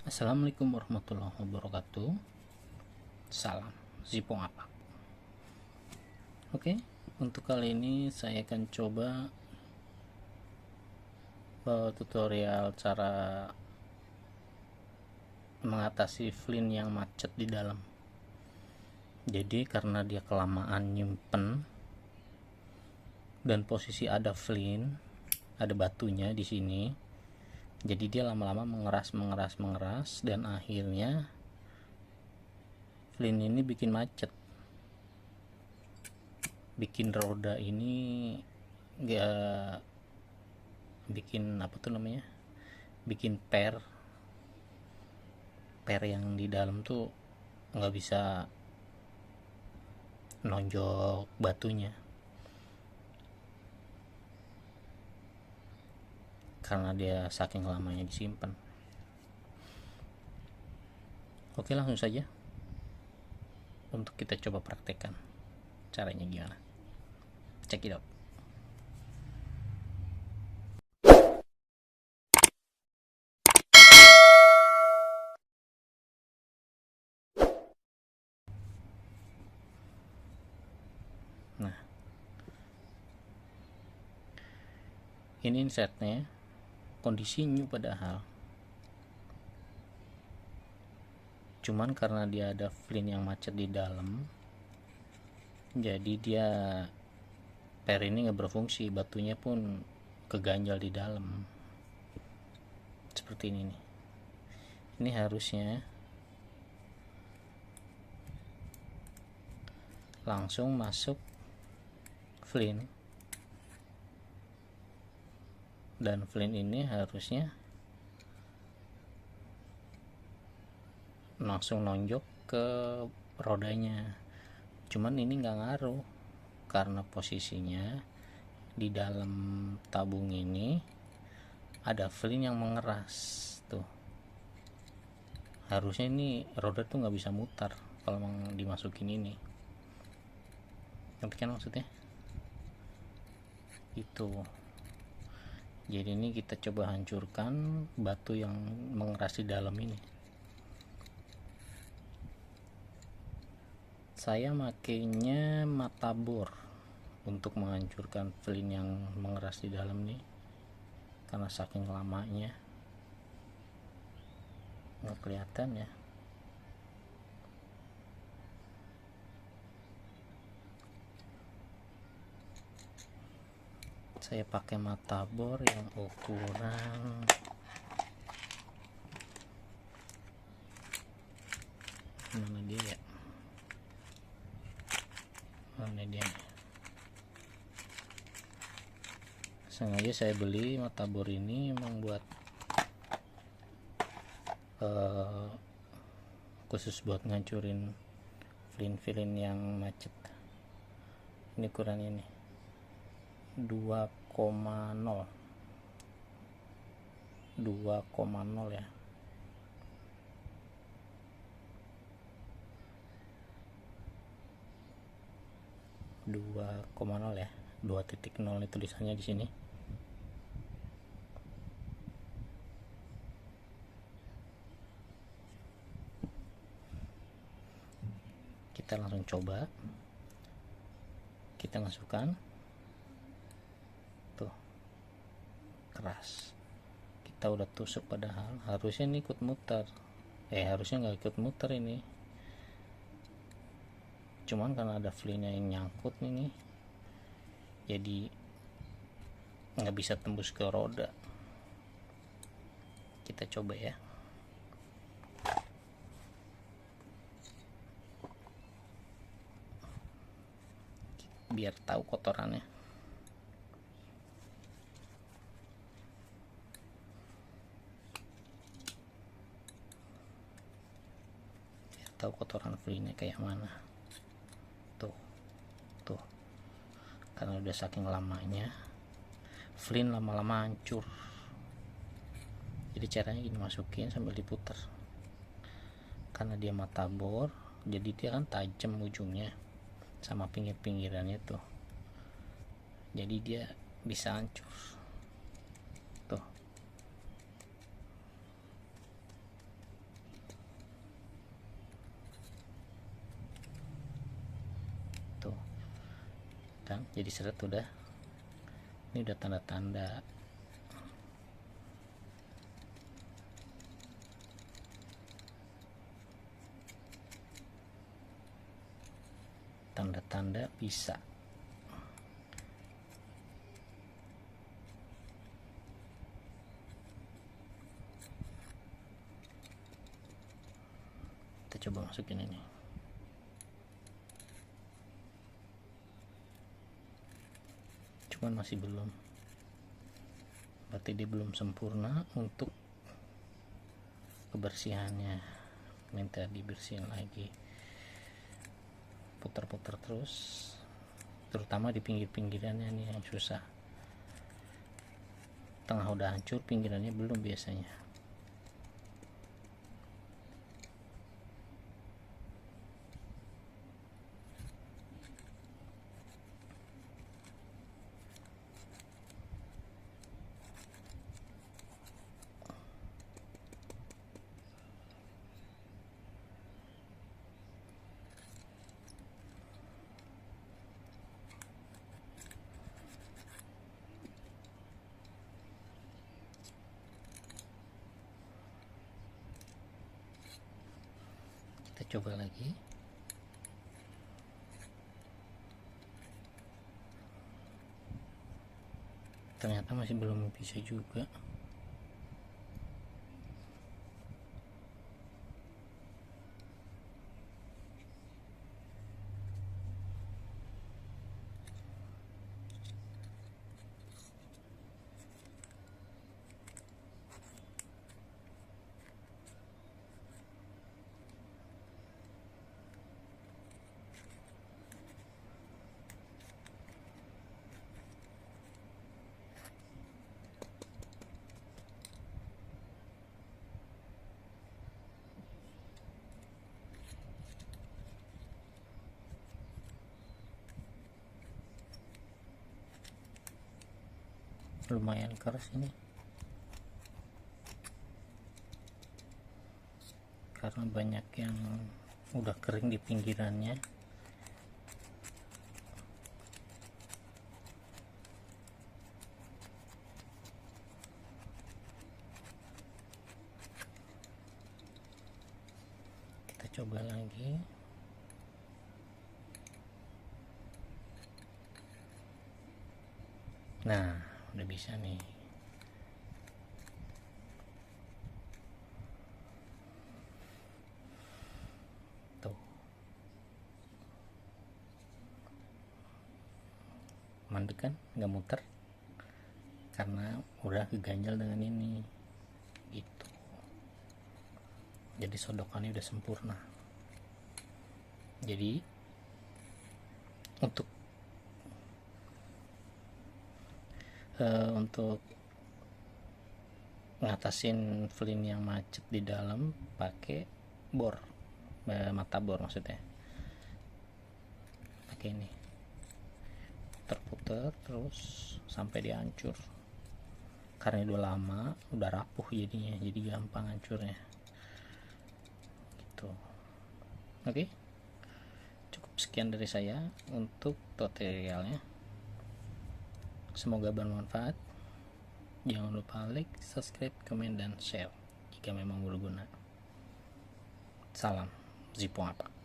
Assalamualaikum warahmatullahi wabarakatuh. Salam Zipong apa? Oke, untuk kali ini saya akan coba tutorial cara mengatasi flint yang macet di dalam. Jadi karena dia kelamaan nyimpen dan posisi ada flint, ada batunya di sini. Jadi dia lama-lama mengeras dan akhirnya flint ini bikin macet. Bikin roda ini gak bikin apa tuh namanya? Bikin per yang di dalam tuh nggak bisa nonjok batunya karena dia saking lamanya disimpan. Oke, langsung saja untuk kita coba praktekkan caranya gimana. Check it out. Nah, ini insertnya, kondisi new padahal, cuman karena dia ada flint yang macet di dalam, jadi dia per ini nggak berfungsi, batunya pun keganjal di dalam seperti ini nih. Ini harusnya langsung masuk flint, dan flint ini harusnya langsung nonjok ke rodanya. Cuman ini nggak ngaruh karena posisinya di dalam tabung ini ada flint yang mengeras tuh. Harusnya ini roda tuh nggak bisa mutar kalau dimasukin ini. Ngerti kan maksudnya? Itu. Jadi ini kita coba hancurkan batu yang mengeras di dalam ini. Saya makainya mata bor untuk menghancurkan flint yang mengeras di dalam nih, karena saking lamanya nggak kelihatan ya. Saya pakai mata bor yang ukuran mana dia ya, mana dia. Sengaja saya beli mata bor ini memang buat khusus buat ngancurin flint yang macet. Ini ukuran ini 2,0 ya. Ya, 2.0 itu tulisannya di sini. Kita langsung coba, kita masukkan tuh, keras. Kita udah tusuk padahal harusnya ini ikut muter, harusnya nggak ikut muter ini, cuman karena ada flintnya yang nyangkut ini jadi nggak bisa tembus ke roda. Kita coba ya. Biar tahu kotorannya. Biar tahu kotoran flintnya kayak mana. Tuh karena udah saking lamanya flint lama-lama hancur. Jadi caranya gini, masukin sambil diputar, karena dia mata bor jadi dia kan tajam ujungnya sama pinggir-pinggirannya tuh, jadi dia bisa hancur. Tuh, kan, jadi seret udah. Ini udah tanda-tanda bisa. Kita coba masukin ini. Cuman masih belum, berarti dia belum sempurna untuk kebersihannya, minta dibersihin lagi. Putar-putar terus, terutama di pinggir-pinggirannya nih yang susah. Tengah udah hancur, pinggirannya belum biasanya. Kita coba lagi. Ternyata masih belum bisa juga. Lumayan keras ini karena banyak yang udah kering di pinggirannya. Kita coba lagi. Nah, udah bisa nih. Tuh. Mandek kan, nggak muter karena udah keganjal dengan ini gitu. Jadi sodokannya udah sempurna. Jadi untuk ngatasin flint yang macet di dalam pakai bor, mata bor maksudnya, pakai ini puter-puter terus sampai dia hancur. Karena udah lama, udah rapuh jadinya, jadi gampang hancurnya gitu. Oke, cukup sekian dari saya untuk tutorialnya. Semoga bermanfaat. Jangan lupa like, subscribe, komen, dan share jika memang berguna. Salam Zipo Apa.